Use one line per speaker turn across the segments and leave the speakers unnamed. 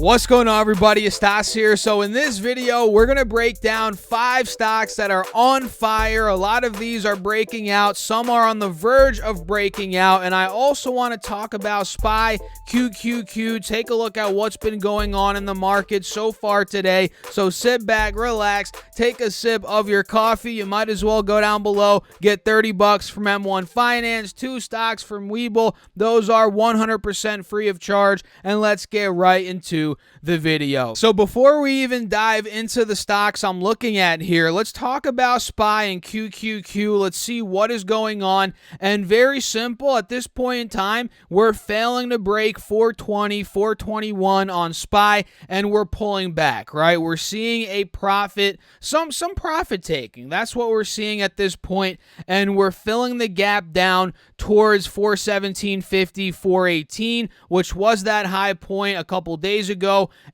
What's going on, everybody? It's Stas here. So in this video, we're going to break down 5 stocks that are on fire. A lot of these are breaking out. Some are on the verge of breaking out. And I also want to talk about SPY, QQQ. Take a look at what's been going on in the market so far today. So sit back, relax, take a sip of your coffee. You might as well go down below, get $30 from M1 Finance, 2 stocks from Webull. Those are 100% free of charge. And let's get right into the video. So before we even dive into the stocks I'm looking at here, let's talk about SPY and QQQ. Let's see what is going on. And very simple, at this point in time, we're failing to break 420, 421 on SPY, and we're pulling back, right? We're seeing a profit, some profit taking. That's what we're seeing at this point, and we're filling the gap down towards 417.50, 418, which was that high point a couple days ago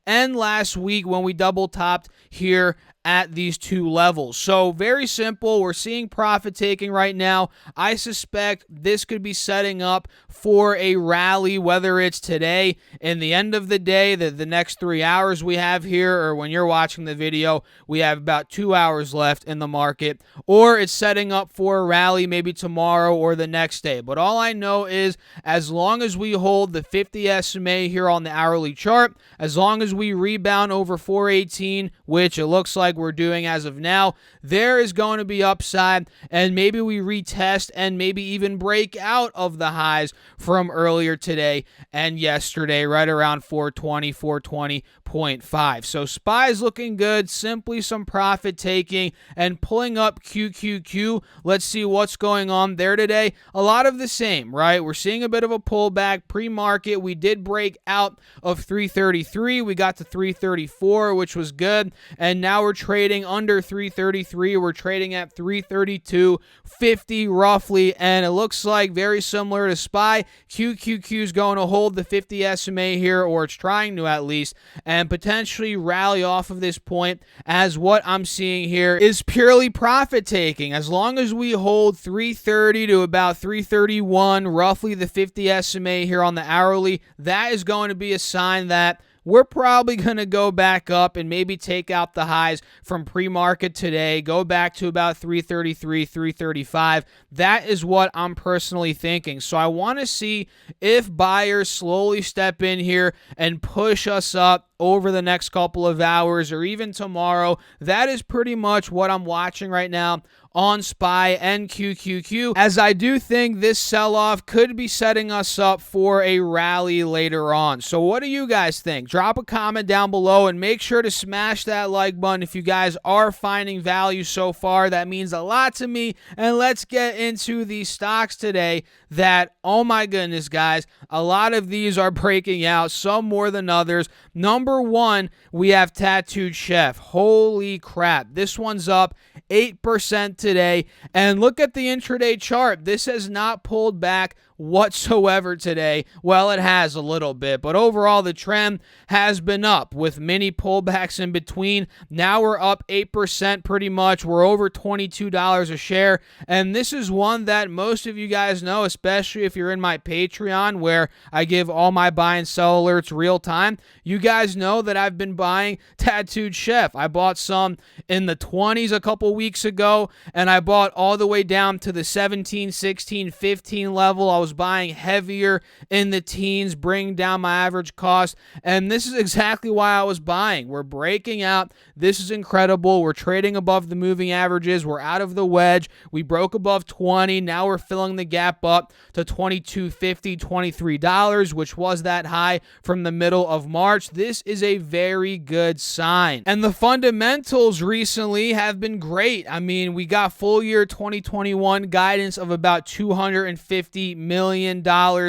and last week when we double topped here at these two levels. So very simple. We're seeing profit taking right now. I suspect this could be setting up for a rally, whether it's today, in the end of the day, the next 3 hours we have here, or when you're watching the video, we have about 2 hours left in the market, or it's setting up for a rally maybe tomorrow or the next day. But all I know is as long as we hold the 50 SMA here on the hourly chart, as long as we rebound over 418, which it looks like we're doing as of now, there is going to be upside, and maybe we retest and maybe even break out of the highs from earlier today and yesterday, right around 420, 420.5. So SPY is looking good, simply some profit taking and pulling up QQQ. Let's see what's going on there today. A lot of the same, right? We're seeing a bit of a pullback pre-market. We did break out of 333. We got to 334, which was good, and now we're trading under 333. We're trading at 332.50 roughly, and it looks like very similar to SPY. QQQ is going to hold the 50 SMA here, or it's trying to at least, and potentially rally off of this point, as what I'm seeing here is purely profit taking. As long as we hold 330 to about 331, roughly the 50 SMA here on the hourly, that is going to be a sign that we're probably going to go back up and maybe take out the highs from pre-market today, go back to about 333, 335. That is what I'm personally thinking. So I want to see if buyers slowly step in here and push us up over the next couple of hours or even tomorrow. That is pretty much what I'm watching right now on SPY and QQQ, as I do think this sell-off could be setting us up for a rally later on. So what do you guys think? Drop a comment down below and make sure to smash that like button if you guys are finding value so far. That means a lot to me. And let's get into these stocks today that, oh my goodness, guys, a lot of these are breaking out, some more than others. Number one, we have Tattooed Chef. Holy crap. This one's up 8% today. And look at the intraday chart. This has not pulled back whatsoever today. Well, it has a little bit, but overall the trend has been up with many pullbacks in between. Now we're up 8% pretty much. We're over $22 a share, and this is one that most of you guys know, especially if you're in my Patreon where I give all my buy and sell alerts real time. You guys know that I've been buying Tattooed Chef. I bought some in the 20s a couple weeks ago, and I bought all the way down to the 17, 16, 15 level. I was buying heavier in the teens, bringing down my average cost, and this is exactly why I was buying. We're breaking out. This is incredible. We're trading above the moving averages. We're out of the wedge. We broke above 20. Now we're filling the gap up to $22.50, $23, which was that high from the middle of March. This is a very good sign. And the fundamentals recently have been great. I mean, we got full year 2021 guidance of about $250 million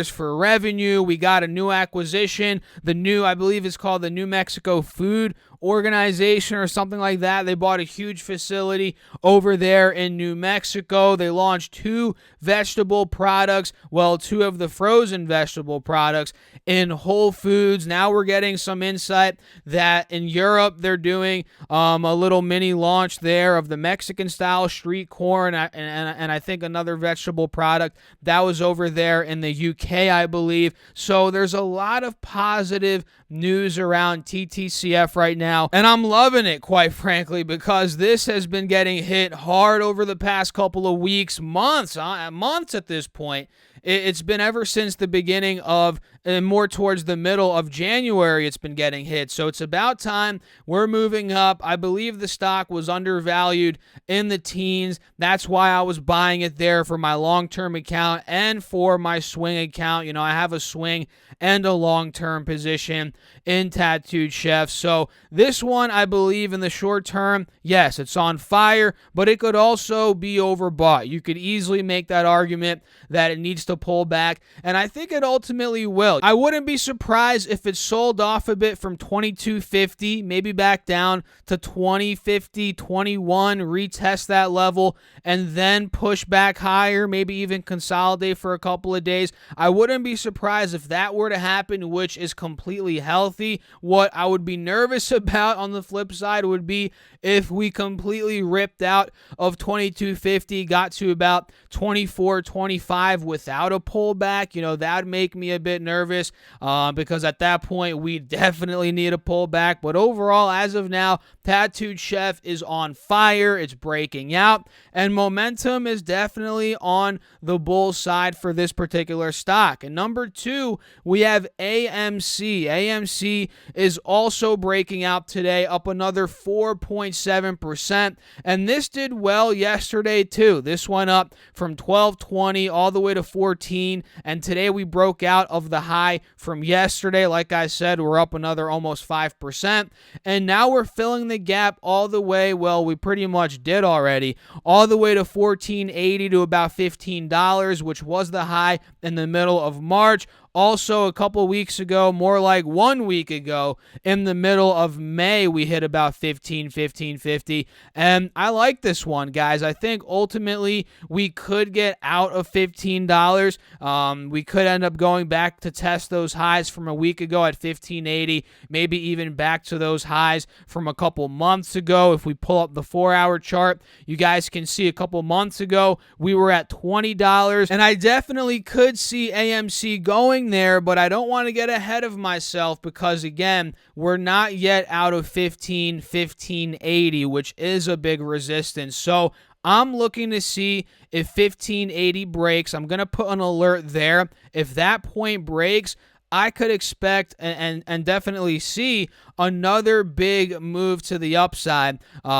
for revenue. We got a new acquisition. The new, I believe it's called the New Mexico Food organization or something like that. They bought a huge facility over there in New Mexico. They launched 2 vegetable products, well, 2 of the frozen vegetable products in Whole Foods. Now we're getting some insight that in Europe they're doing a little mini launch there of the Mexican style street corn and I think another vegetable product that was over there in the UK, I believe. So there's a lot of positive news around TTCF right now, and I'm loving it, quite frankly, because this has been getting hit hard over the past couple of weeks, months at this point. It's been ever since the beginning of, and more towards the middle of January, it's been getting hit. So it's about time we're moving up. I believe the stock was undervalued in the teens. That's why I was buying it there for my long-term account and for my swing account. You know, I have a swing and a long-term position in Tattooed Chef. So this one, I believe in the short term, yes, it's on fire, but it could also be overbought. You could easily make that argument that it needs to pull back, and I think it ultimately will. I wouldn't be surprised if it sold off a bit from $22.50, maybe back down to $20.50, $21, retest that level, and then push back higher, maybe even consolidate for a couple of days. I wouldn't be surprised if that were to happen, which is completely healthy. What I would be nervous about on the flip side would be if we completely ripped out of $22.50, got to about $24.25 without a pullback. You know, that would make me a bit nervous because at that point we definitely need a pullback. But overall, as of now, Tattooed Chef is on fire. It's breaking out, and momentum is definitely on the bull side for this particular stock. And number 2, we have AMC. AMC is also breaking out today, up another 4.7%, and this did well yesterday too. This went up from 12.20 all the way to 14, and today we broke out of the high from yesterday. Like I said, we're up another almost 5%, and now we're filling the gap all the way, well, we pretty much did already, all the way to $14.80 to about $15, which was the high in the middle of March. Also, a couple weeks ago, more like 1 week ago, in the middle of May, we hit about $15.50. And I like this one, guys. I think ultimately we could get out of $15. We could end up going back to test those highs from a week ago at $15.80, maybe even back to those highs from a couple months ago. If we pull up the 4-hour chart, you guys can see a couple months ago, we were at $20. And I definitely could see AMC going there, but I don't want to get ahead of myself because, again, we're not yet out of $15.80, which is a big resistance. So I'm looking to see if $15.80 breaks. I'm going to put an alert there. If that point breaks, I could expect and definitely see another big move to the upside,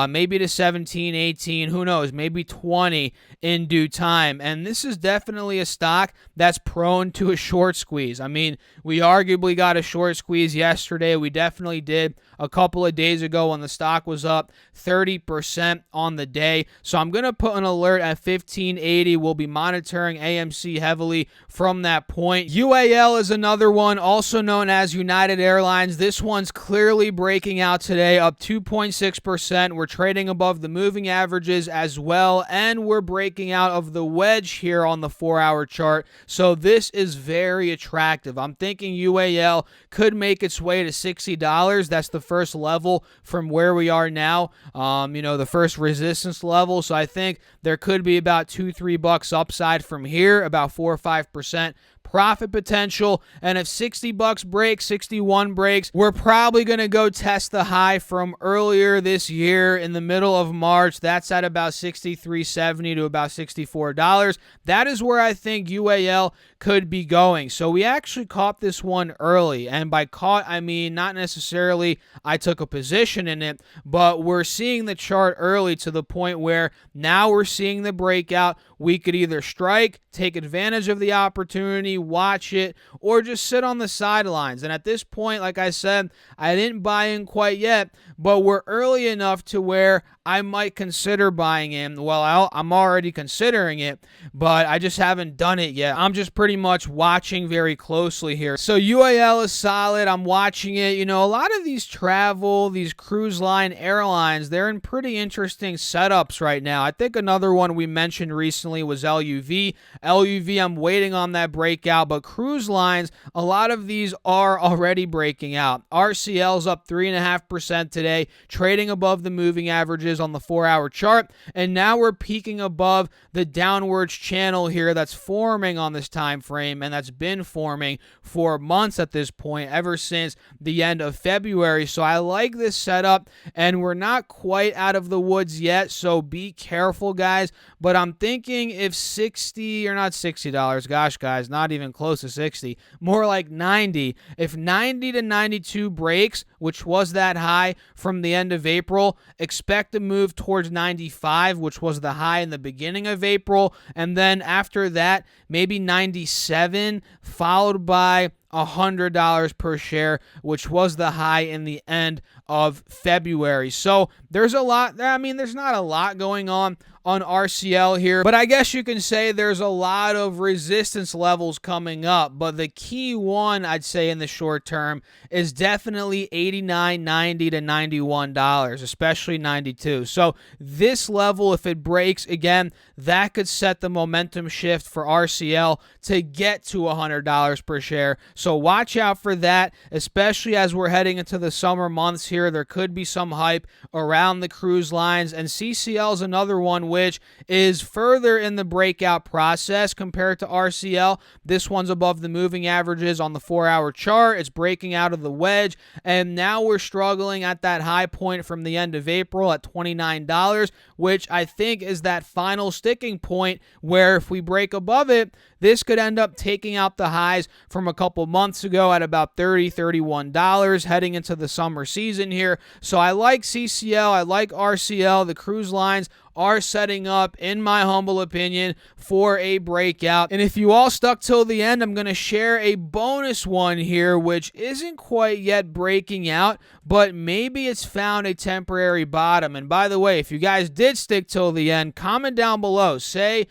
maybe to 17, 18, who knows, maybe 20 in due time. And this is definitely a stock that's prone to a short squeeze. I mean, we arguably got a short squeeze yesterday. We definitely did a couple of days ago when the stock was up 30% on the day. So I'm going to put an alert at $15.80. We'll be monitoring AMC heavily from that point. UAL is another one, also known as United Airlines. This one's clearly breaking out today, up 2.6%. We're trading above the moving averages as well, and we're breaking out of the wedge here on the 4-hour chart. So this is very attractive. I'm thinking UAL could make its way to $60. That's the first level from where we are now, the first resistance level. So I think there could be about $2-3 upside from here, about 4 or 5% profit potential. And if $60 breaks, 61 breaks, we're probably going to go test the high from earlier this year in the middle of March. That's at about $63.70 to about $64. That is where I think UAL could be going. So we actually caught this one early, and by caught I mean not necessarily I took a position in it, but we're seeing the chart early to the point where now we're seeing the breakout. We could either strike, take advantage of the opportunity, watch it, or just sit on the sidelines. And at this point, like I said, I didn't buy in quite yet, but we're early enough to where I might consider buying in. Well, I'm already considering it, but I just haven't done it yet. I'm just pretty pretty much watching very closely here. So UAL is solid. I'm watching it. You know, a lot of these travel, these cruise line airlines, they're in pretty interesting setups right now. I think another one we mentioned recently was LUV. LUV, I'm waiting on that breakout, but cruise lines, a lot of these are already breaking out. RCL's up 3.5% today, trading above the moving averages on the 4-hour chart, and now we're peaking above the downwards channel here that's forming on this time frame, and that's been forming for months at this point, ever since the end of February. So I like this setup, and we're not quite out of the woods yet, so be careful, guys. But I'm thinking if $60, or not $60, gosh, guys, not even close to 60, more like 90. If 90 to 92 breaks, which was that high from the end of April, expect to move towards 95, which was the high in the beginning of April, and then after that, maybe 97, followed by $100 per share, which was the high in the end of February. So there's a lot, I mean, there's not a lot going on RCL here, but I guess you can say there's a lot of resistance levels coming up. But the key one, I'd say in the short term, is definitely $89, $90 to $91, especially 92. So this level, if it breaks again, that could set the momentum shift for RCL to get to $100 per share. So watch out for that, especially as we're heading into the summer months here. There could be some hype around the cruise lines, and CCL is another one which is further in the breakout process compared to RCL. This one's above the moving averages on the 4-hour chart. It's breaking out of the wedge, and now we're struggling at that high point from the end of April at $29, which I think is that final sticking point where if we break above it, this could end up taking out the highs from a couple months ago at about $30, $31 heading into the summer season here. So I like CCL, I like RCL. The cruise lines are setting up, in my humble opinion, for a breakout. And if you all stuck till the end, I'm going to share a bonus one here, which isn't quite yet breaking out, but maybe it's found a temporary bottom. And by the way, if you guys did stick till the end, comment down below. Let's say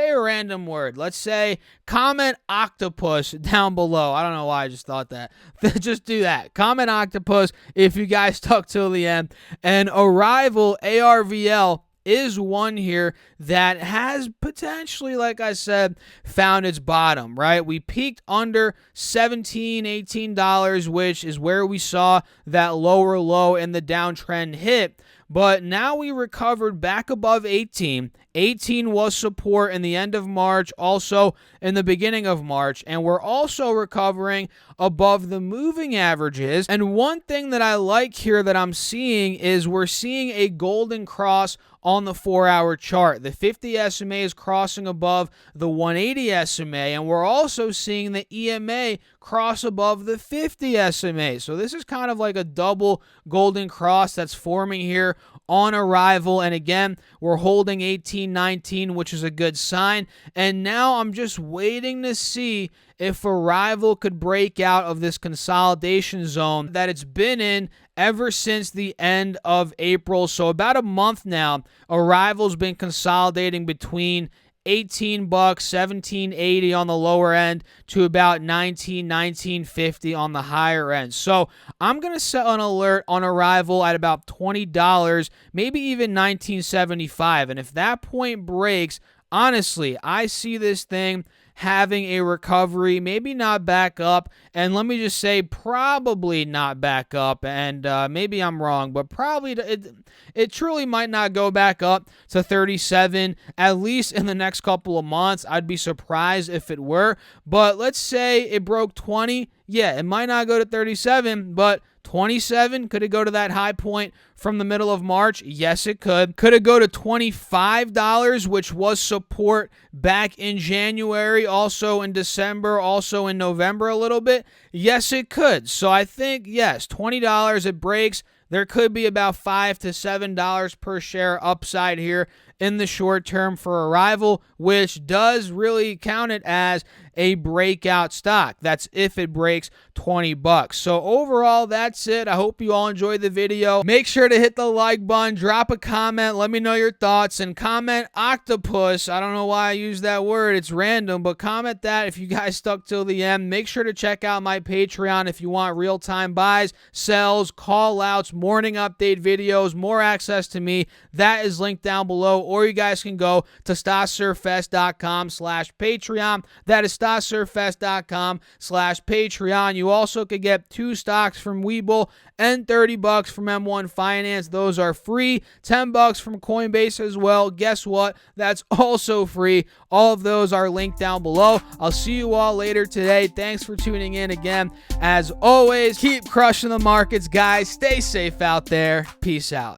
a random word. Let's say comment octopus down below. I don't know why I just thought that. Just do that. Comment octopus if you guys stuck till the end. And Arrival, ARVL, is one here that has potentially, like I said, found its bottom, right? We peaked under $17, $18, which is where we saw that lower low in the downtrend hit. But now we recovered back above 18. 18 was support in the end of March, also in the beginning of March, and we're also recovering above the moving averages. And one thing that I like here that I'm seeing is we're seeing a golden cross on the 4-hour chart. The 50 SMA is crossing above the 180 SMA, and we're also seeing the EMA cross above the 50 SMA. So this is kind of like a double golden cross that's forming here on Arrival. And again, we're holding 18, 19, which is a good sign. And now I'm just waiting to see if Arrival could break out of this consolidation zone that it's been in ever since the end of April. So about a month now, Arrival's been consolidating between $18, $17.80 on the lower end to about $19, $19.50 on the higher end. So I'm going to set an alert on Arrival at about $20, maybe even $19.75. And if that point breaks, honestly, I see this thing having a recovery, maybe not back up, and let me just say probably not back up, and maybe I'm wrong, but probably it truly might not go back up to 37, at least in the next couple of months. I'd be surprised if it were, but let's say it broke 20. Yeah, it might not go to 37, but 27, could it go to that high point from the middle of March? Yes, it could. Could it go to $25, which was support back in January, also in December, also in November a little bit? Yes, it could. So I think, yes, $20, it breaks. There could be about $5 to $7 per share upside here in the short term for Arrival, which does really count it as a breakout stock. That's if it breaks 20 bucks. So overall, that's it. I hope you all enjoyed the video. Make sure to hit the like button, drop a comment, let me know your thoughts, and comment octopus. I don't know why I use that word. It's random, but comment that if you guys stuck till the end. Make sure to check out my Patreon if you want real-time buys, sells, call-outs, morning update videos, more access to me. That is linked down below, or you guys can go to StockSurfFest.com/Patreon. That is StockSurfFest.com/Patreon. You also could get 2 stocks from Webull and 30 bucks from M1 Finance. Those are free. 10 bucks from Coinbase as well. Guess what? That's also free. All of those are linked down below. I'll see you all later today. Thanks for tuning in again. As always, keep crushing the markets, guys. Stay safe out there. Peace out.